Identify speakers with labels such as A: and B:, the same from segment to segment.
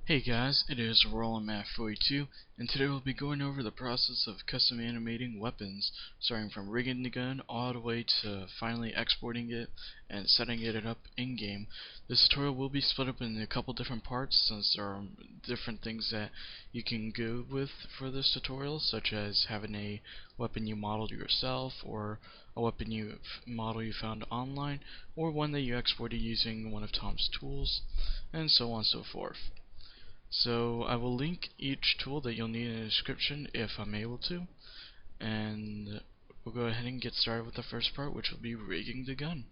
A: Hey guys, it is RollingMath42, and today we'll be going over the process of custom animating weapons, starting from rigging the gun all the way to finally exporting it and setting it up in-game. This tutorial will be split up in a couple different parts since there are different things that you can go with for this tutorial, such as having a weapon you modeled yourself, or a weapon you found online, or one that you exported using one of Tom's tools, and so on and so forth. So I will link each tool that you'll need in the description if I'm able to, and we'll go ahead and get started with the first part, which will be rigging the gun.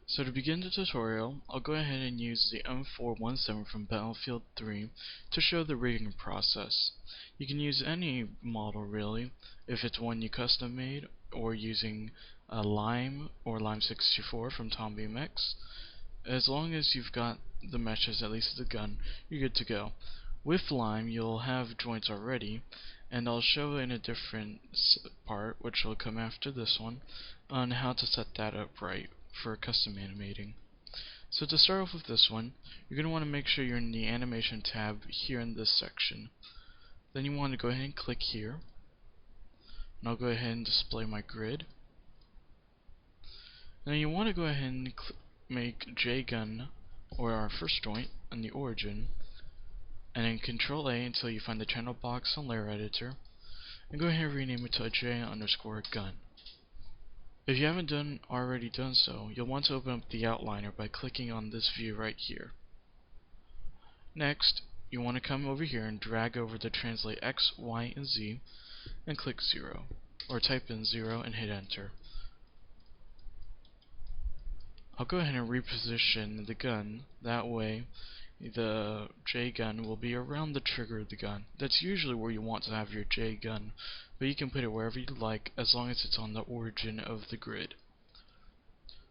A: So to begin the tutorial, I'll go ahead and use the M417 from Battlefield 3 to show the rigging process. You can use any model really, if it's one you custom made, or using a Lime or Lime 64 from Tom BMX. As long as you've got the meshes, at least the gun, you're good to go. With Lime, you'll have joints already, and I'll show in a different part, which will come after this one, on how to set that up right for custom animating. So to start off with this one, you're going to want to make sure you're in the animation tab here in this section. Then you want to go ahead and click here, and I'll go ahead and display my grid. Now you want to go ahead and make JGun, or our first joint, in the origin, and then Control A until you find the channel box on layer editor, and go ahead and rename it to J_gun. If you haven't already done so, you'll want to open up the outliner by clicking on this view right here. Next, you want to come over here and drag over the translate X, Y, and Z, and click 0, or type in 0 and hit enter. I'll go ahead and reposition the gun, that way the J gun will be around the trigger of the gun. That's usually where you want to have your J gun, but you can put it wherever you like as long as it's on the origin of the grid.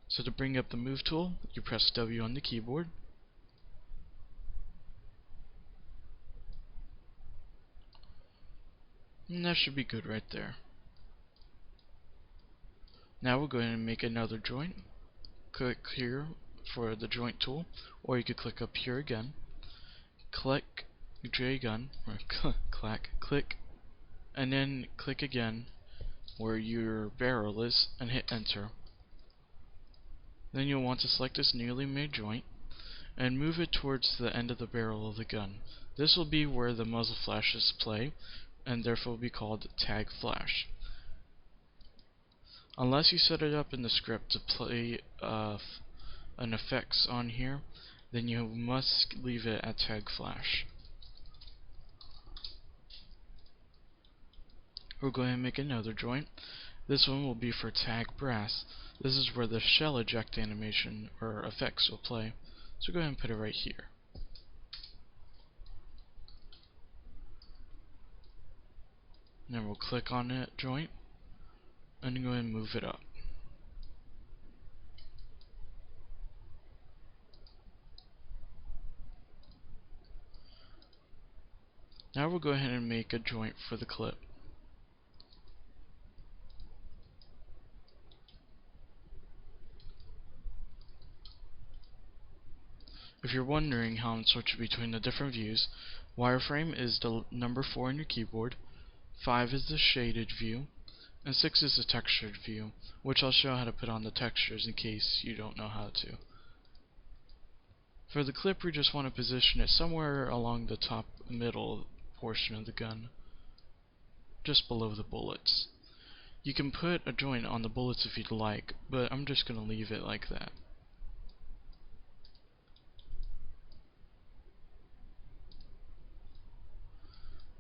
A: So to bring up the move tool, you press W on the keyboard. And that should be good right there. Now we'll go ahead and make another joint. Click here for the joint tool, or you could click up here again. Click J gun, or click, and then click again where your barrel is and hit enter. Then you'll want to select this newly made joint and move it towards the end of the barrel of the gun. This will be where the muzzle flashes play, and therefore will be called tag flash. Unless you set it up in the script to play an effects on here, then you must leave it at tag flash. We'll go ahead and make another joint. This one will be for tag brass. This is where the shell eject animation or effects will play. So go ahead and put it right here. And then we'll click on that joint and go ahead and move it up. Now we'll go ahead and make a joint for the clip. If you're wondering how I'm switching between the different views, wireframe is the number 4 on your keyboard, 5 is the shaded view, and 6 is the textured view, which I'll show how to put on the textures in case you don't know how to. For the clip, we just want to position it somewhere along the top middle portion of the gun, just below the bullets. You can put a joint on the bullets if you'd like, but I'm just going to leave it like that.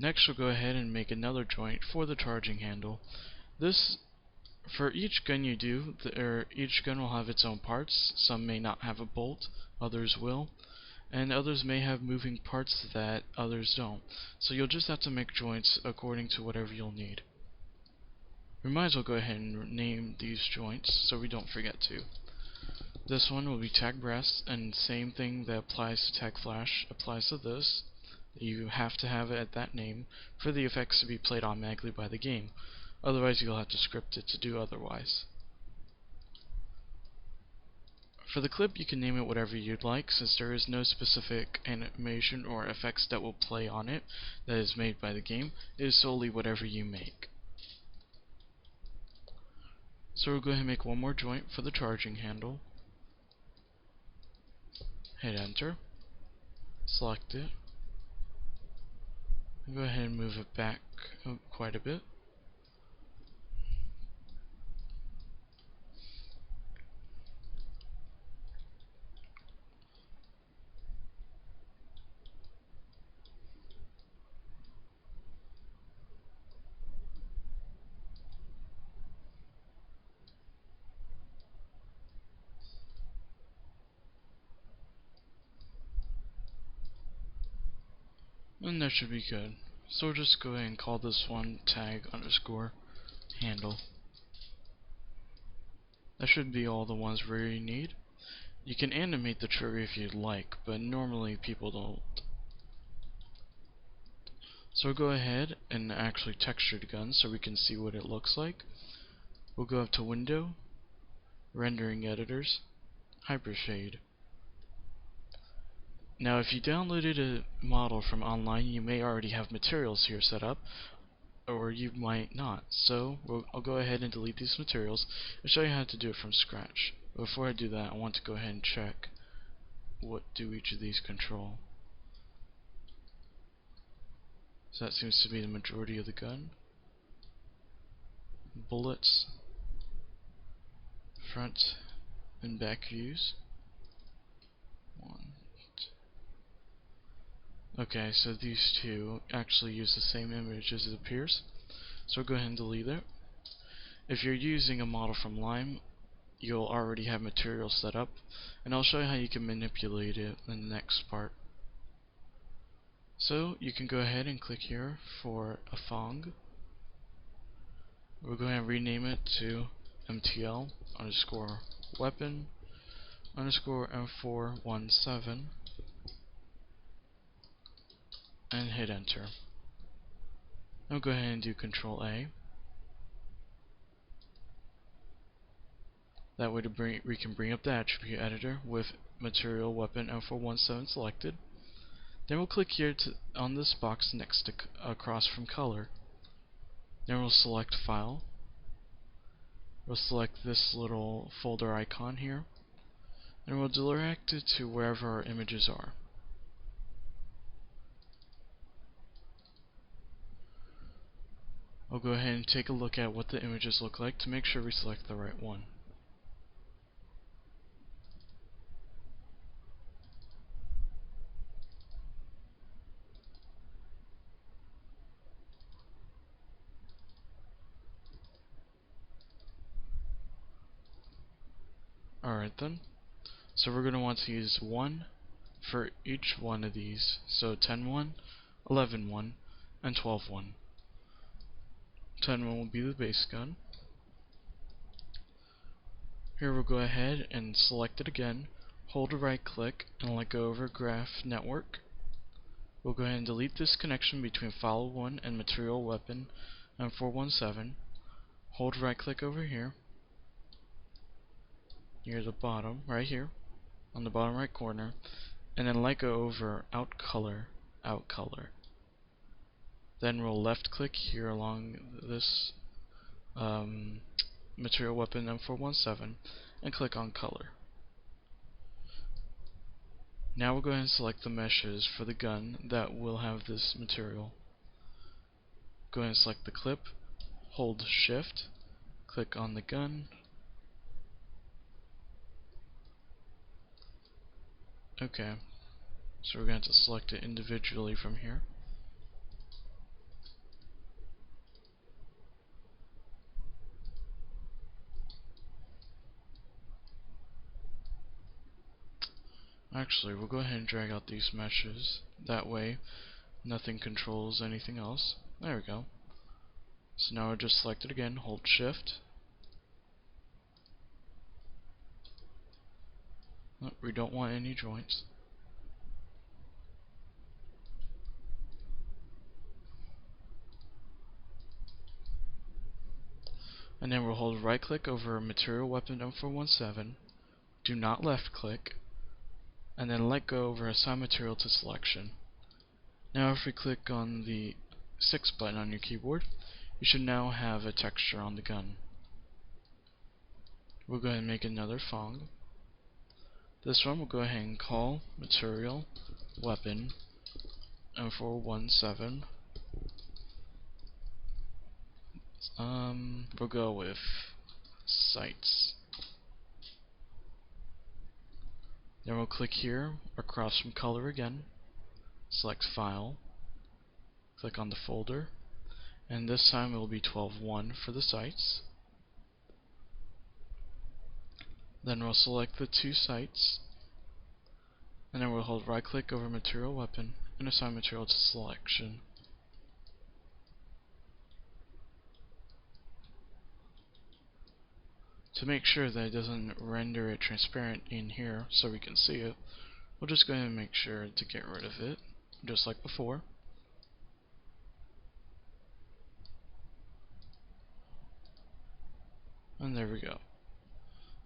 A: Next, we'll go ahead and make another joint for the charging handle. For each gun you do, each gun will have its own parts. Some may not have a bolt, others will, and others may have moving parts that others don't. So you'll just have to make joints according to whatever you'll need. We might as well go ahead and name these joints so we don't forget to. This one will be tag brass, and same thing that applies to tag flash applies to this. You have to have it at that name for the effects to be played automatically by the game. Otherwise you'll have to script it to do otherwise. For the clip, you can name it whatever you'd like, since there is no specific animation or effects that will play on it that is made by the game. It is solely whatever you make. So we'll go ahead and make one more joint for the charging handle. Hit enter. Select it. Go ahead and move it back quite a bit. And that should be good. So we'll just go ahead and call this one tag underscore handle. That should be all the ones we really need. You can animate the trigger if you'd like, but normally people don't. So we'll go ahead and actually texture the gun so we can see what it looks like. We'll go up to Window, Rendering Editors, Hypershade. Now if you downloaded a model from online, you may already have materials here set up, or you might not. So I'll go ahead and delete these materials and show you how to do it from scratch. Before I do that, I want to go ahead and check what do each of these control. So that seems to be the majority of the gun. Bullets, front and back views. Okay, so these two actually use the same image as it appears. So we'll go ahead and delete it. If you're using a model from Lime, you'll already have material set up, and I'll show you how you can manipulate it in the next part. So you can go ahead and click here for a Fong. We'll go ahead and rename it to MTL underscore weapon underscore M417 and hit enter. I'll go ahead and do Control A. That way we can bring up the attribute editor with material weapon M417 selected. Then we'll click here on this box next to across from color. Then we'll select file. We'll select this little folder icon here, and we'll direct it to wherever our images are. We'll go ahead and take a look at what the images look like to make sure we select the right one. Alright then, so we're going to want to use 1 for each one of these, so 10-1, 11-1, and 12-1. 10-1 will be the base gun. Here we'll go ahead and select it again, hold a right click, and let go over Graph Network. We'll go ahead and delete this connection between File 1 and Material Weapon M417. Hold right click over here, near the bottom, right here, on the bottom right corner, and then let go over Out Color. Then we'll left click here along this Material Weapon M417 and click on Color. Now we'll go ahead and select the meshes for the gun that will have this material. Go ahead and select the clip, hold shift, click on the gun. Okay, so we're going to select it individually from here. Actually, we'll go ahead and drag out these meshes. That way, nothing controls anything else. There we go. So now I just select it again, hold shift. Oh, we don't want any joints. And then we'll hold right click over Material Weapon M417, do not left click, and then let go over assign material to selection. Now if we click on the 6 button on your keyboard, you should now have a texture on the gun. We'll go ahead and make another Fong. This one we'll go ahead and call material weapon M417. We'll go with sights. Then we'll click here across from color again, select file, click on the folder, and this time it will be 12.1 for the sights. Then we'll select the 2 sights, and then we'll hold right click over material weapon and assign material to selection. To make sure that it doesn't render it transparent in here so we can see it, we'll just go ahead and make sure to get rid of it, just like before. And there we go.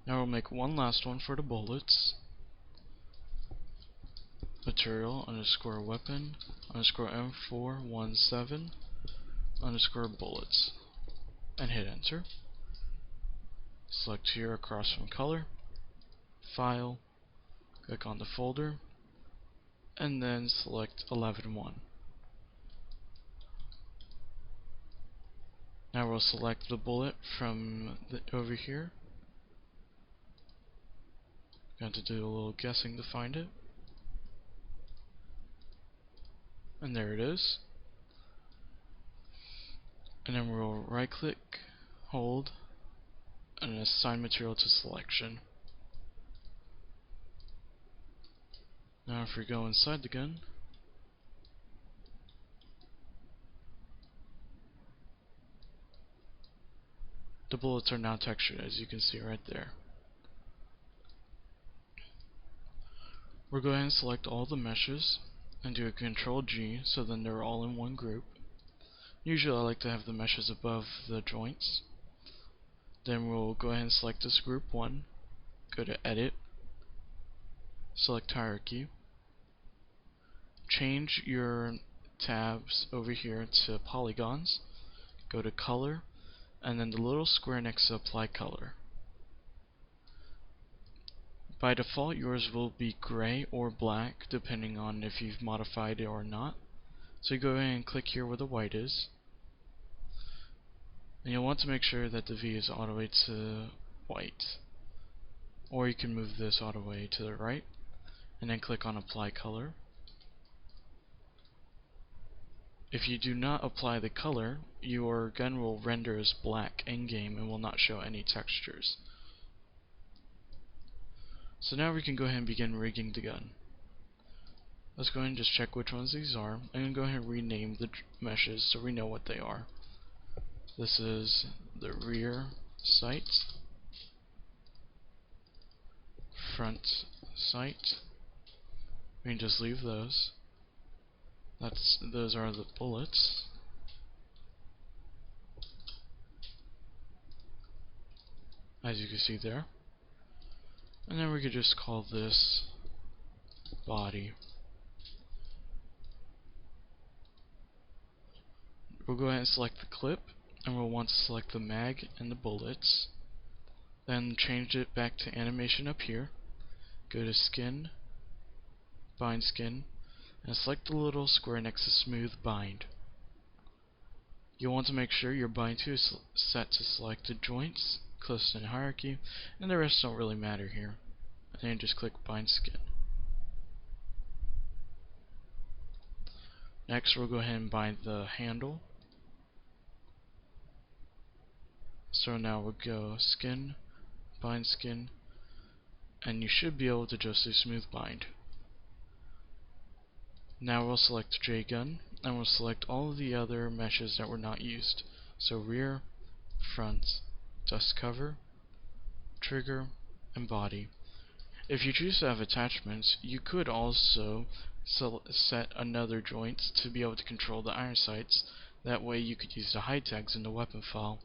A: Now we'll make one last one for the bullets. Material underscore weapon underscore M417 underscore bullets. And hit enter. Select here across from color, file, click on the folder, and then select 11.1. Now we'll select the bullet from over here. Got to do a little guessing to find it. And there it is. And then we'll right click, hold, and assign material to selection. Now if we go inside the gun, the bullets are now textured, as you can see right there. We'll go ahead and select all the meshes and do a Control G so then they're all in one group. Usually I like to have the meshes above the joints. Then we'll go ahead and select this group 1, go to Edit, select Hierarchy, change your tabs over here to polygons, go to Color, and then the little square next to Apply Color. By default yours will be gray or black depending on if you've modified it or not. So you go ahead and click here where the white is. And you'll want to make sure that the V is all the way to white. Or you can move this all the way to the right. And then click on Apply Color. If you do not apply the color, your gun will render as black in-game and will not show any textures. So now we can go ahead and begin rigging the gun. Let's go ahead and just check which ones these are. I'm going to go ahead and rename the meshes so we know what they are. This is the rear sight, front sight. We can just leave those. Those are the bullets. As you can see there. And then we could just call this body. We'll go ahead and select the clip, and we'll want to select the mag and the bullets. Then change it back to animation up here. Go to skin, bind skin, and select the little square next to smooth bind. You'll want to make sure your bind to is set to selected joints, close in hierarchy, and the rest don't really matter here. And then just click bind skin. Next we'll go ahead and bind the handle. So now we'll go skin, bind skin, and you should be able to just do smooth bind. Now we'll select J-gun, and we'll select all of the other meshes that were not used. So rear, front, dust cover, trigger, and body. If you choose to have attachments, you could also set another joint to be able to control the iron sights. That way you could use the hide tags in the weapon file.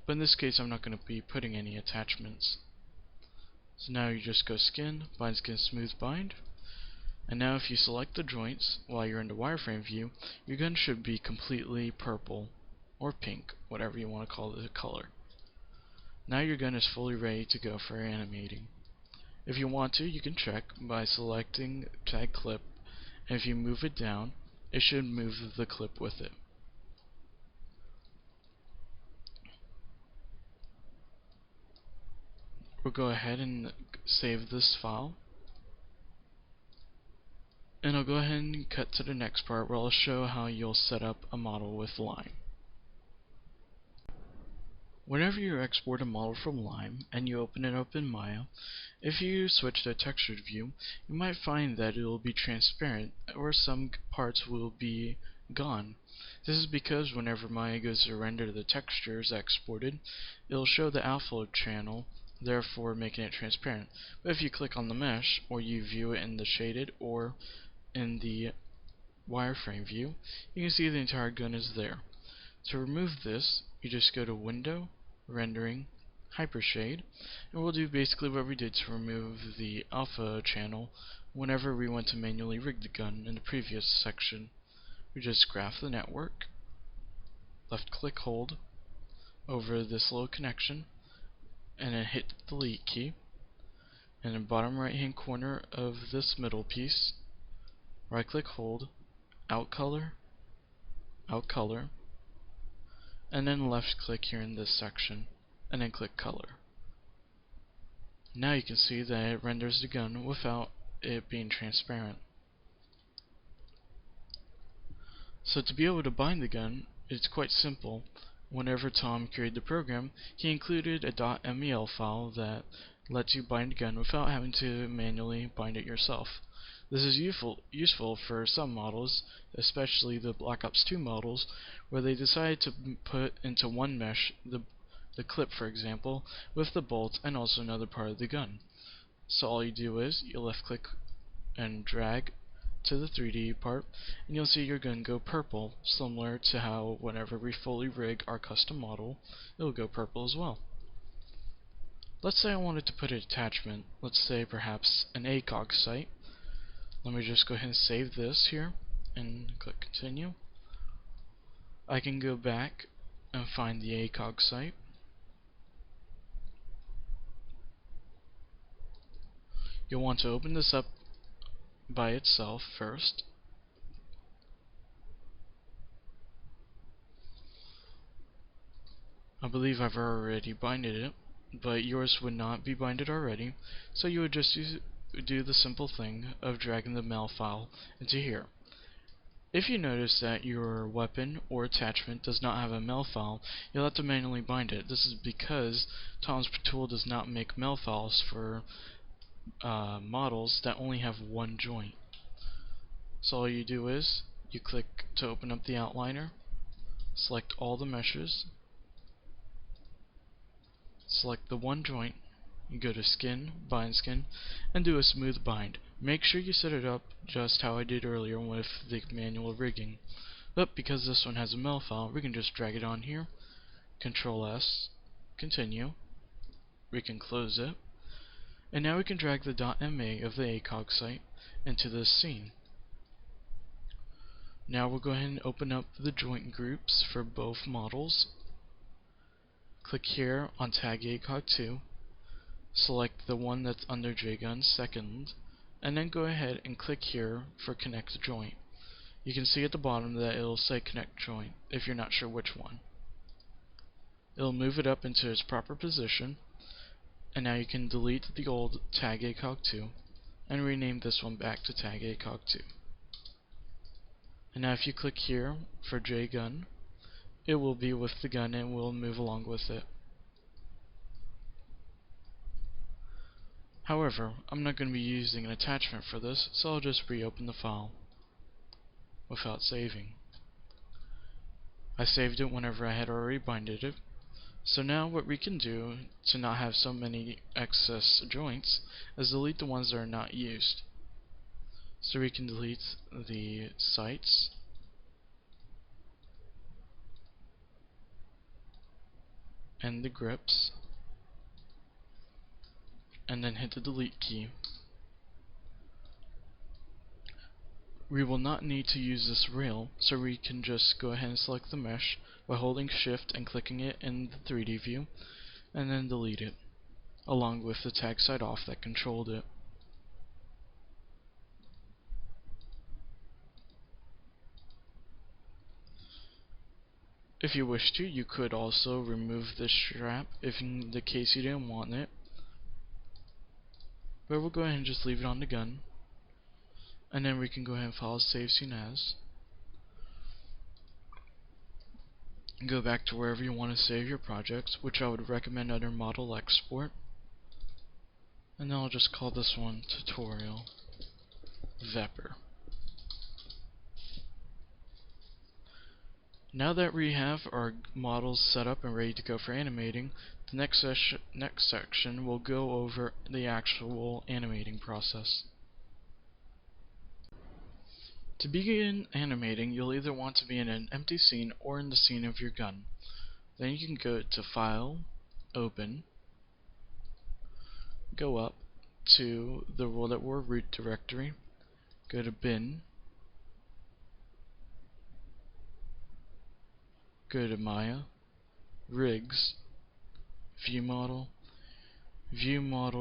A: But in this case I'm not going to be putting any attachments. So now you just go skin, bind skin, smooth bind. And now if you select the joints while you're in the wireframe view, your gun should be completely purple or pink, whatever you want to call the color. Now your gun is fully ready to go for animating. If you want to, you can check by selecting tag clip, and if you move it down, it should move the clip with it. We'll go ahead and save this file. And I'll go ahead and cut to the next part where I'll show how you'll set up a model with Lime. Whenever you export a model from Lime and you open it up in Maya, if you switch to textured view, you might find that it will be transparent or some parts will be gone. This is because whenever Maya goes to render the textures exported, it will show the alpha channel, therefore making it transparent. But if you click on the mesh, or you view it in the shaded or in the wireframe view, you can see the entire gun is there. To remove this, you just go to Window, Rendering, Hypershade, and we'll do basically what we did to remove the alpha channel whenever we went to manually rig the gun in the previous section. We just graph the network, left click hold over this little connection, and then hit the delete key. And in the bottom right hand corner of this middle piece, right click hold, out color, and then left click here in this section, and then click color. Now you can see that it renders the gun without it being transparent. So to be able to bind the gun, it's quite simple. Whenever Tom created the program, he included a .mel file that lets you bind the gun without having to manually bind it yourself. This is useful for some models, especially the Black Ops 2 models, where they decided to put into one mesh the clip, for example, with the bolt and also another part of the gun. So all you do is you left click and drag to the 3D part, and you'll see your gun go purple, similar to how whenever we fully rig our custom model, it will go purple as well. Let's say I wanted to put an attachment, let's say perhaps an ACOG site. Let me just go ahead and save this here and click continue. I can go back and find the ACOG site. You'll want to open this up by itself first. I believe I've already binded it, but yours would not be binded already, so you would just do the simple thing of dragging the mel file into here. If you notice that your weapon or attachment does not have a mel file, you'll have to manually bind it. This is because Tom's tool does not make mel files for models that only have one joint. So all you do is you click to open up the outliner, select all the meshes, select the one joint, you go to skin, bind skin, and do a smooth bind. Make sure you set it up just how I did earlier with the manual rigging. But because this one has a mel file, we can just drag it on here, Control S, continue, we can close it, and now we can drag the .ma of the ACOG site into this scene. Now we'll go ahead and open up the joint groups for both models. Click here on Tag ACOG 2, select the one that's under JGun second, and then go ahead and click here for Connect Joint. You can see at the bottom that it'll say Connect Joint if you're not sure which one. It'll move it up into its proper position, and now you can delete the old Tag ACOG 2 and rename this one back to Tag ACOG 2. And now if you click here for JGun, it will be with the gun and will move along with it. However, I'm not going to be using an attachment for this, so I'll just reopen the file without saving. I saved it whenever I had already binded it. So now what we can do to not have so many excess joints is delete the ones that are not used. So we can delete the sights, and the grips, and then hit the delete key. We will not need to use this rail, so we can just go ahead and select the mesh by holding shift and clicking it in the 3D view, and then delete it, along with the tag side off that controlled it. If you wish to, you could also remove this strap if in the case you didn't want it, but we'll go ahead and just leave it on the gun, and then we can go ahead and file save scene as. Go back to wherever you want to save your projects, which I would recommend under model export, and then I'll just call this one tutorial Vepr. Now that we have our models set up and ready to go for animating, the next section will go over the actual animating process. To begin animating, you'll either want to be in an empty scene or in the scene of your gun. Then you can go to File, Open, go up to the World at War root directory, go to Bin, go to Maya, Rigs, View Model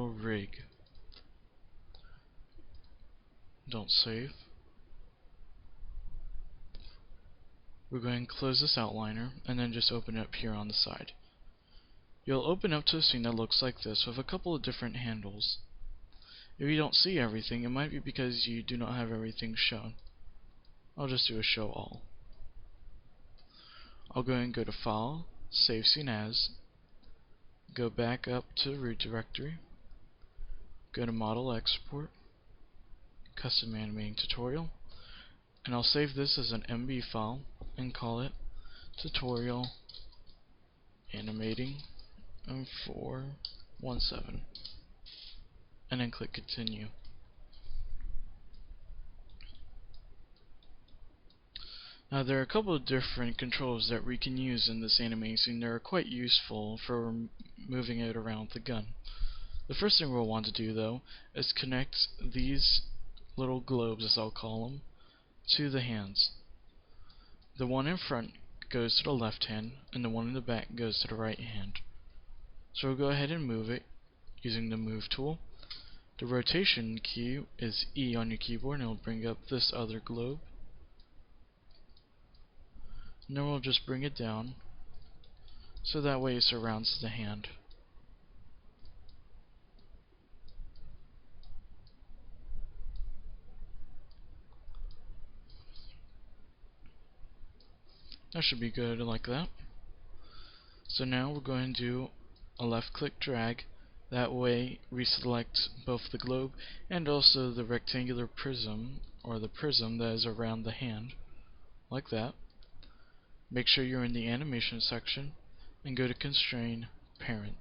A: Rig. Don't save. We're going to close this outliner and then just open it up here on the side. You'll open up to a scene that looks like this with a couple of different handles. If you don't see everything, it might be because you do not have everything shown. I'll just do a show all. I'll go and go to File, Save Scene As, go back up to root directory, go to Model Export, Custom Animating Tutorial, and I'll save this as an MB file and call it Tutorial Animating 417, and then click Continue. Now there are a couple of different controls that we can use in this animating scene that are quite useful for moving it around the gun. The first thing we'll want to do though is connect these little globes, as I'll call them, to the hands. The one in front goes to the left hand and the one in the back goes to the right hand. So we'll go ahead and move it using the move tool. The rotation key is E on your keyboard and it'll bring up this other globe. And then we'll just bring it down so that way it surrounds the hand. That should be good like that. So now we're going to do a left click drag. That way we select both the globe and also the rectangular prism, or the prism that is around the hand, like that. Make sure you're in the animation section and go to Constrain Parent.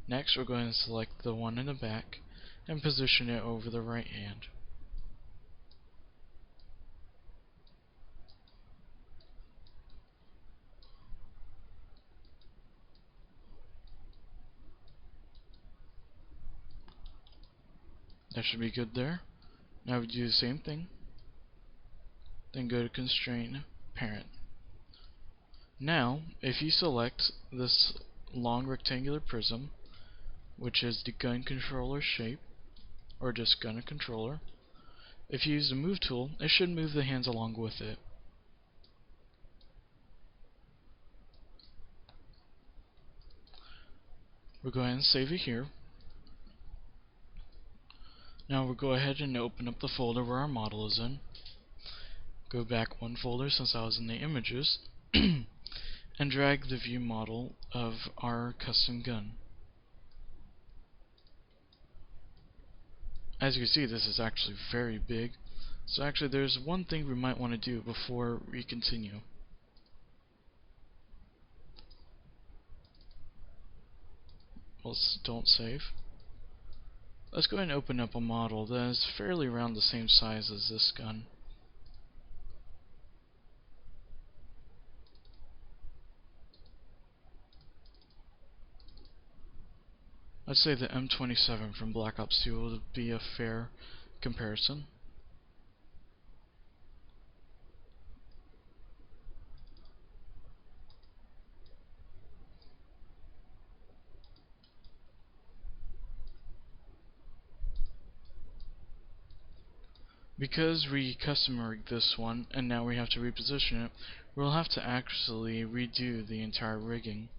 A: Next we're going to select the one in the back and position it over the right hand. That should be good there. Now we do the same thing. Then go to Constrain Parent. Now, if you select this long rectangular prism, which is the gun controller shape, or just gun controller, if you use the move tool, it should move the hands along with it. We'll go ahead and save it here. Now we'll go ahead and open up the folder where our model is in. Go back one folder since I was in the images, and drag the view model of our custom gun. As you can see, this is actually very big. So actually there's one thing we might want to do before we continue. Well, don't save. Let's go ahead and open up a model that is fairly around the same size as this gun. I'd say the M27 from Black Ops 2 would be a fair comparison. Because we custom rigged this one, and now we have to reposition it, we'll have to actually redo the entire rigging.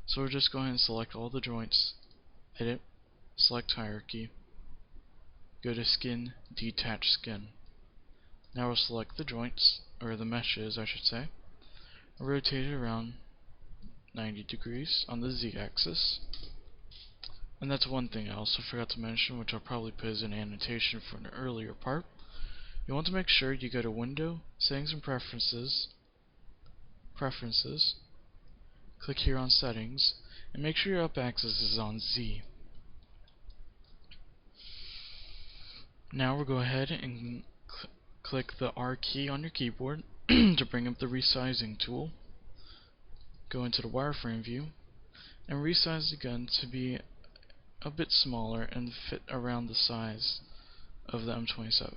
A: So we're just going to select all the joints, edit, select hierarchy, go to skin, detach skin. Now we'll select the joints, or the meshes I should say, rotate it around 90 degrees on the z-axis. And that's one thing I also forgot to mention, which I'll probably put as an annotation for an earlier part. You want to make sure you go to Window, Settings and Preferences, click here on Settings, and make sure your up axis is on Z. Now we'll go ahead and click the R key on your keyboard to bring up the resizing tool. Go into the wireframe view, and resize the gun to be a bit smaller and fit around the size of the M27.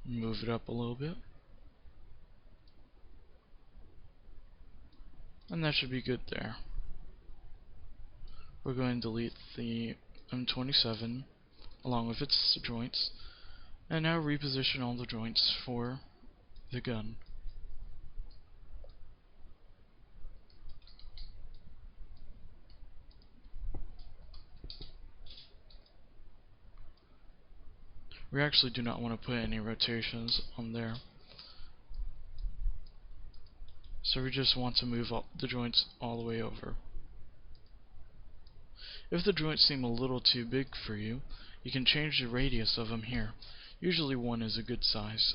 A: Move it up a little bit. And that should be good there. We're going to delete the M27 along with its joints, and now reposition all the joints for the gun. We actually do not want to put any rotations on there, so we just want to move the joints all the way over. If the joints seem a little too big for you, you can change the radius of them here. Usually 1 is a good size.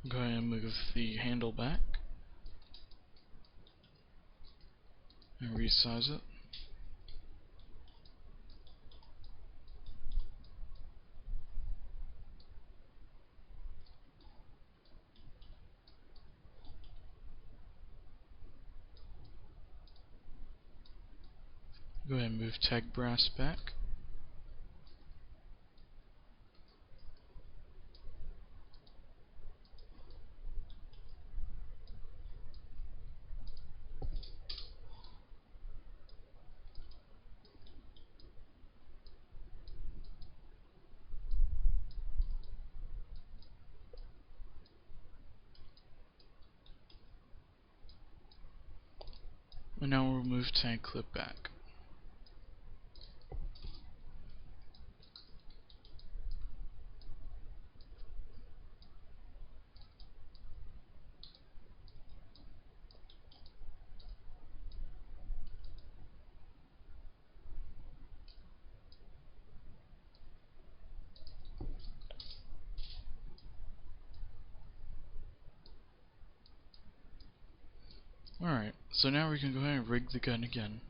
A: Go ahead and move the handle back and resize it. Go ahead and move tag brass back. And now we'll move tag clip back. Alright, so now we can go ahead and rig the gun again.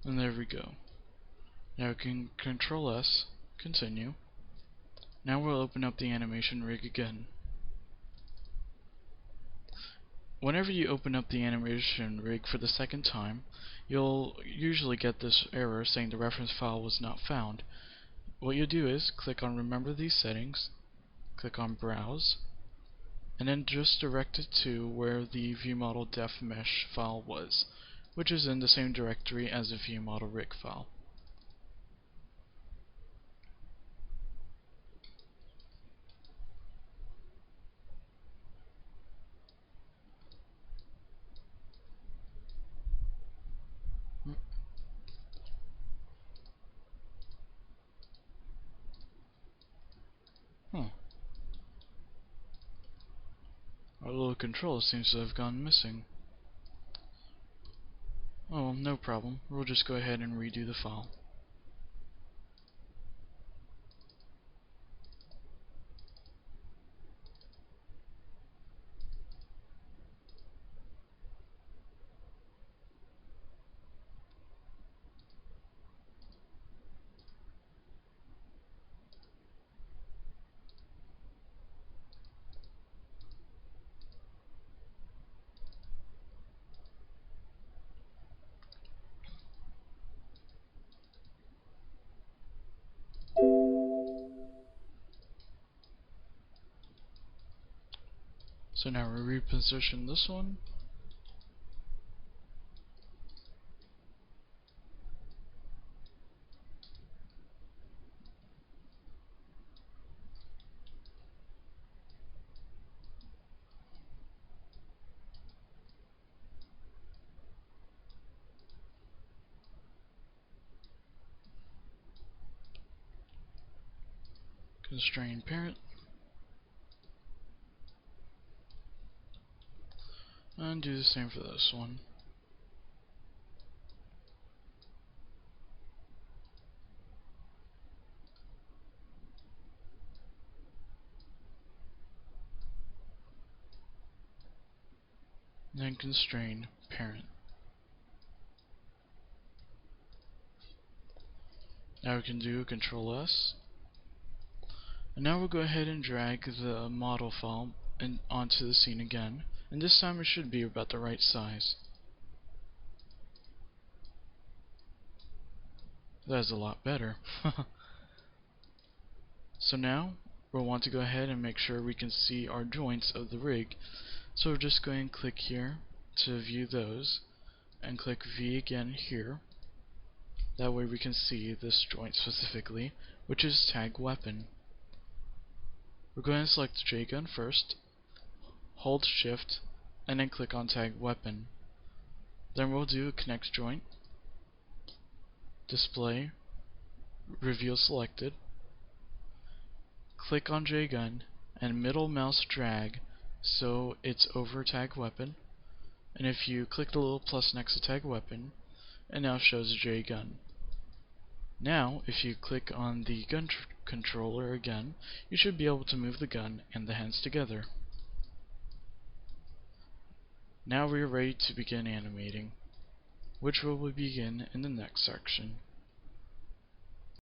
A: And there we go. Now we can Control S, continue. Now we'll open up the animation rig again. Whenever you open up the animation rig for the second time, you'll usually get this error saying the reference file was not found. What you'll do is click on Remember These Settings, click on Browse, and then just direct it to where the viewModel.def mesh file was, which is in the same directory as the viewModel rig file. Huh. Our little control seems to have gone missing. Oh, no problem. We'll just go ahead and redo the file. So now we reposition this one. Constrain parent. And do the same for this one. And then constrain parent. Now we can do Control S. And now we'll go ahead and drag the model file onto the scene again. And this time it should be about the right size. That's a lot better. So now we'll want to go ahead and make sure we can see our joints of the rig. So we're just going to click here to view those, and click V again here. That way we can see this joint specifically, which is tag weapon. We're going to select JGun first, hold shift, and then click on tag weapon. Then we'll do a connect joint, display, reveal selected, click on JGun, and middle mouse drag so it's over tag weapon. And if you click the little plus next to tag weapon, it now shows JGun. Now, if you click on the gun controller again, you should be able to move the gun and the hands together. Now we are ready to begin animating, which we will begin in the next section.